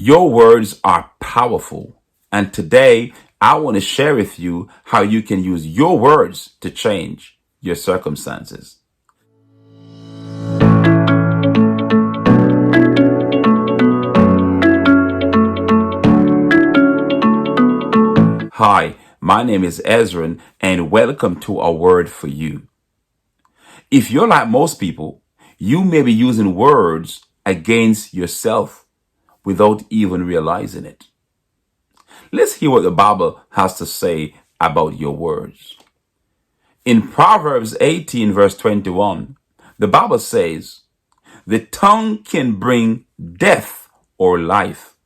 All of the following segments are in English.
Your words are powerful. And today, I want to share with you how you can use your words to change your circumstances. Hi, my name is Esron, and welcome to A Word for You. If you're like most people, you may be using words against yourself without even realizing it. Let's hear what the Bible has to say about your words. In Proverbs 18, verse 21, the Bible says, "The tongue can bring death or life.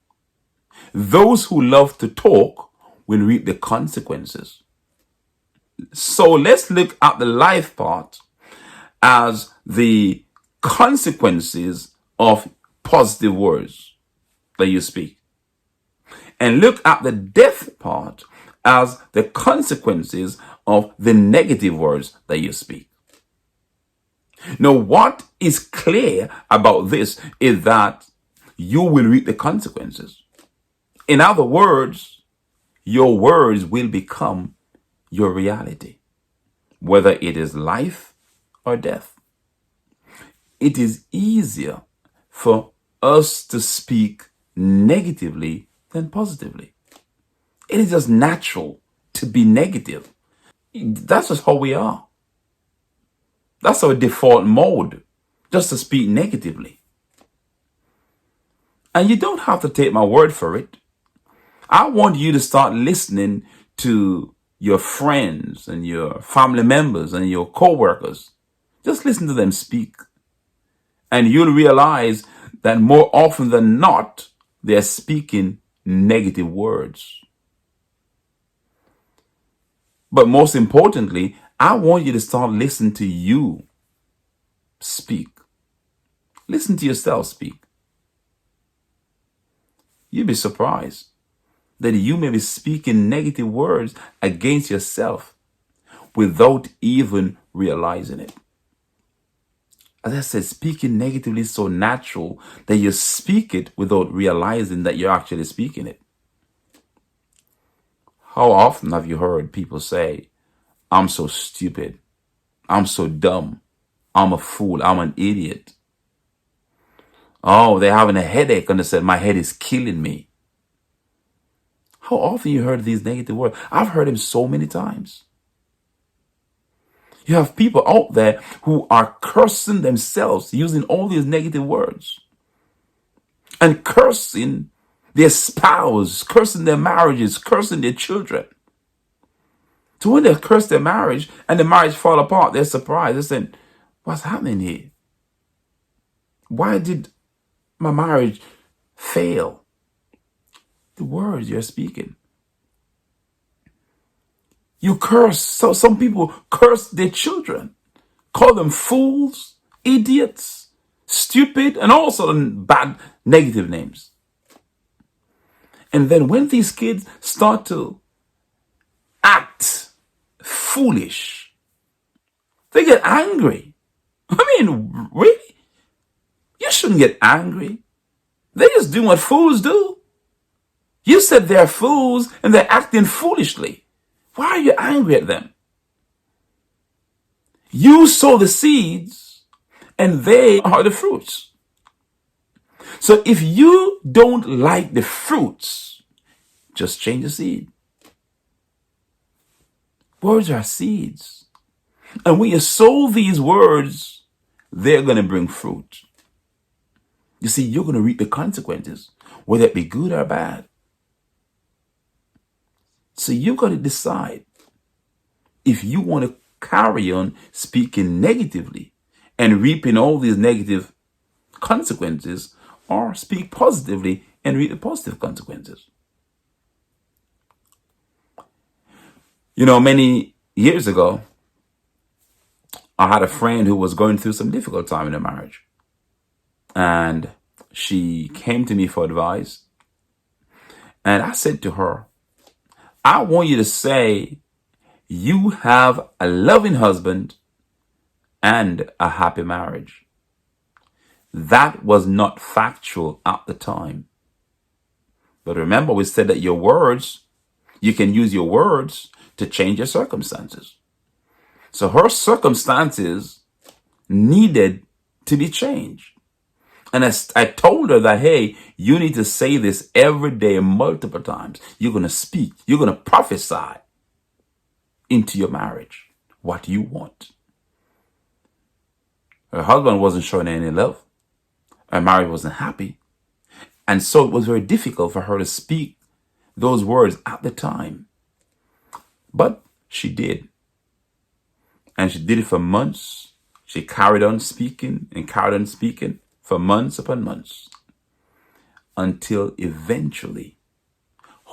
Those who love to talk will reap the consequences." So let's look at the life part as the consequences of positive words that you speak, and look at the death part as the consequences of the negative words that you speak. Now, what is clear about this is that you will reap the consequences. In other words, your words will become your reality, whether it is life or death. It is easier for us to speak negatively than positively. It is just natural to be negative. That's just how we are. That's our default mode, just to speak negatively. And you don't have to take my word for it. I want you to start listening to your friends and your family members and your co-workers. Just listen to them speak. And you'll realize that more often than not, they're speaking negative words. But most importantly, I want you to start listening to you speak. Listen to yourself speak. You'll be surprised that you may be speaking negative words against yourself without even realizing it. As I said, speaking negatively is so natural that you speak it without realizing that you're actually speaking it. How often have you heard people say, "I'm so stupid, I'm so dumb, I'm a fool, I'm an idiot"? Oh, they're having a headache and they said, "My head is killing me." How often you heard these negative words? I've heard them so many times. You have people out there who are cursing themselves using all these negative words and cursing their spouse, cursing their marriages, cursing their children. So when they curse their marriage and the marriage fall apart, they're surprised. They're saying, "What's happening here? Why did my marriage fail?" The words you're speaking. You curse. So some people curse their children, call them fools, idiots, stupid, and all sorts of bad negative names. And then when these kids start to act foolish, they get angry. I mean, really? You shouldn't get angry. They just do what fools do. You said they're fools and they're acting foolishly. Why are you angry at them? You sow the seeds and they are the fruits. So if you don't like the fruits, just change the seed. Words are seeds. And when you sow these words, they're going to bring fruit. You see, you're going to reap the consequences, whether it be good or bad. So you've got to decide if you want to carry on speaking negatively and reaping all these negative consequences, or speak positively and reap the positive consequences. You know, many years ago, I had a friend who was going through some difficult time in her marriage. And she came to me for advice. And I said to her, "I want you to say you have a loving husband and a happy marriage." That was not factual at the time. But remember, we said that your words, you can use your words to change your circumstances. So her circumstances needed to be changed. And I told her that, hey, you need to say this every day, multiple times. You're going to speak. You're going to prophesy into your marriage what you want. Her husband wasn't showing any love. Her marriage wasn't happy. And so it was very difficult for her to speak those words at the time. But she did. And she did it for months. She carried on speaking and carried on speaking for months upon months, until eventually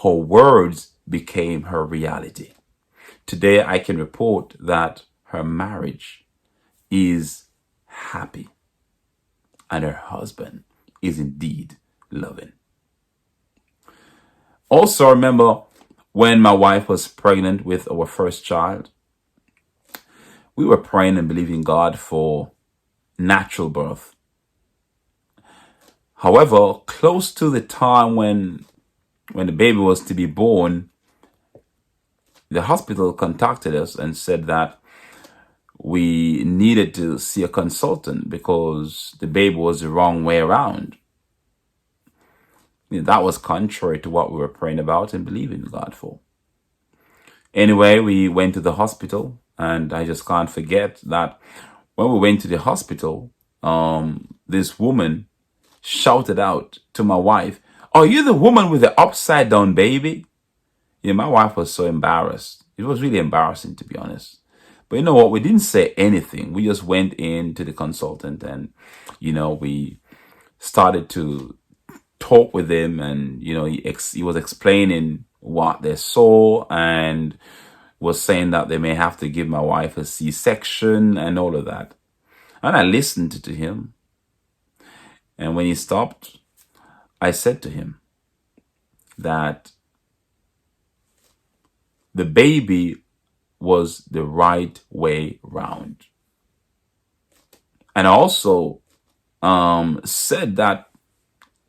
her words became her reality. Today, I can report that her marriage is happy and her husband is indeed loving. Also, remember when my wife was pregnant with our first child, we were praying and believing God for natural birth. However, close to the time when the baby was to be born, the hospital contacted us and said that we needed to see a consultant because the baby was the wrong way around. That was contrary to what we were praying about and believing God for. Anyway, we went to the hospital, and I just can't forget that when we went to the hospital, this woman shouted out to my wife, "Are you the woman with the upside down baby?" My wife was so embarrassed. It was really embarrassing, to be honest. But you know what? We didn't say anything. We just went in to the consultant and, we started to talk with him, and, he was explaining what they saw and was saying that they may have to give my wife a C-section and all of that. And I listened to him. And when he stopped, I said to him that the baby was the right way round. And I also said that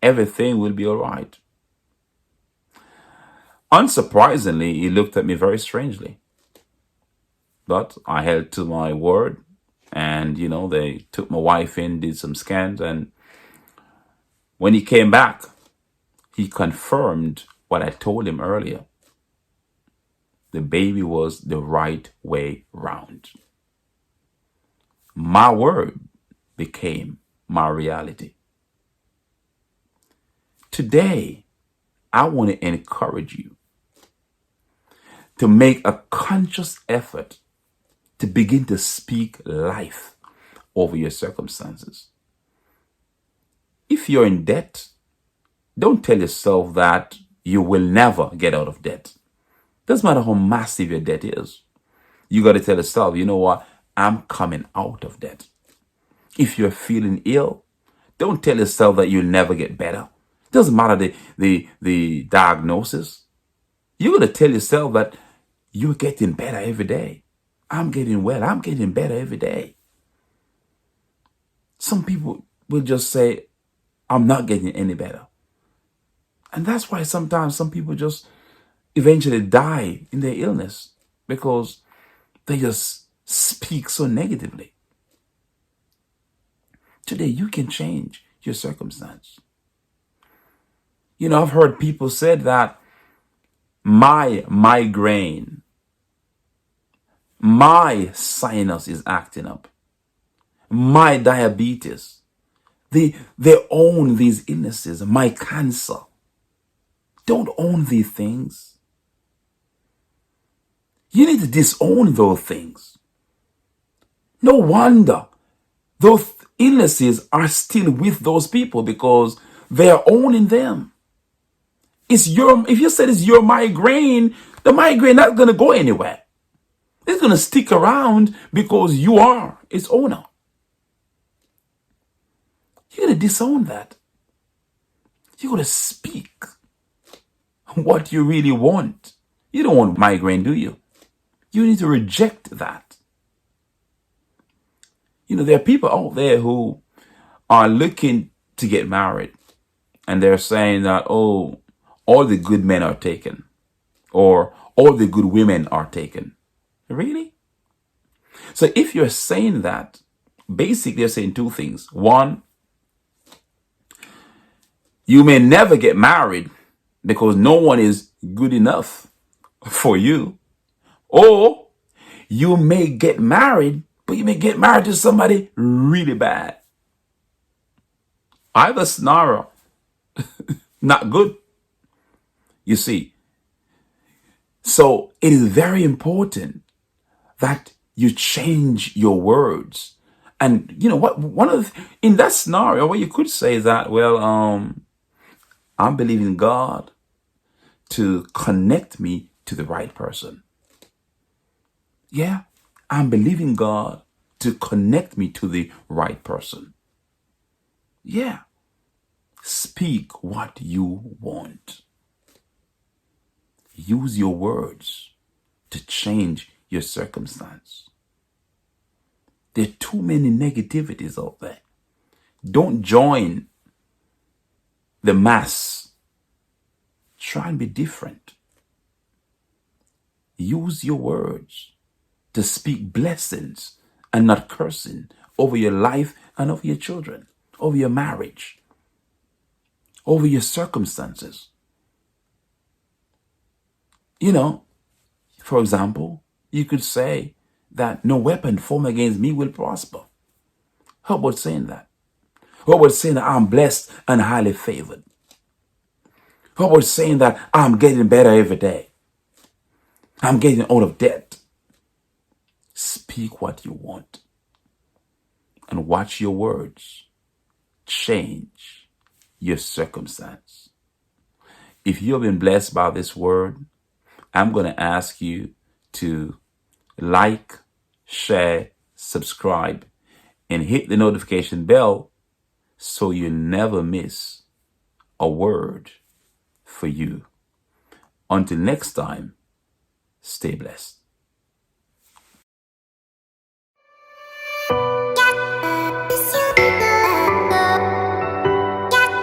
everything will be all right. Unsurprisingly, he looked at me very strangely. But I held to my word, and, they took my wife in, did some scans, and when he came back, he confirmed what I told him earlier. The baby was the right way round. My word became my reality. Today, I want to encourage you to make a conscious effort to begin to speak life over your circumstances. If you're in debt, don't tell yourself that you will never get out of debt. Doesn't matter how massive your debt is. You got to tell yourself, you know what? I'm coming out of debt. If you're feeling ill, don't tell yourself that you'll never get better. Doesn't matter the diagnosis. You got to tell yourself that you're getting better every day. I'm getting well. I'm getting better every day. Some people will just say, I'm not getting any better. And that's why sometimes some people just eventually die in their illness, because they just speak so negatively. Today, you can change your circumstance. I've heard people say that my migraine, my sinus is acting up, my diabetes, they own these illnesses, my cancer. Don't own these things. You need to disown those things. No wonder those illnesses are still with those people, because they are owning them. If you said it's your migraine, the migraine not going to go anywhere. It's going to stick around because you are its owner. You're going to disown that. You're going to speak what you really want. You don't want migraine, do you? You need to reject that. There are people out there who are looking to get married, and they're saying that, oh, all the good men are taken, or all the good women are taken. Really? So if you're saying that, basically you're saying two things. One, you may never get married because no one is good enough for you. Or you may get married, but you may get married to somebody really bad. Either scenario, not good. You see, so it is very important that you change your words. And you know what? In that scenario, what you could say is that, well, I'm believing God to connect me to the right person. Yeah, I'm believing God to connect me to the right person. Yeah, speak what you want. Use your words to change your circumstance. There are too many negativities out there. Don't join the mass. Try and be different. Use your words to speak blessings and not cursing over your life and over your children, over your marriage, over your circumstances. You know, for example, you could say that no weapon formed against me will prosper. How about saying that? How about saying that I'm blessed and highly favored? How about saying that I'm getting better every day? I'm getting out of debt. Speak what you want and watch your words change your circumstance. If you have been blessed by this word, I'm going to ask you to like, share, subscribe, and hit the notification bell so you never miss a word for you. Until next time, stay blessed.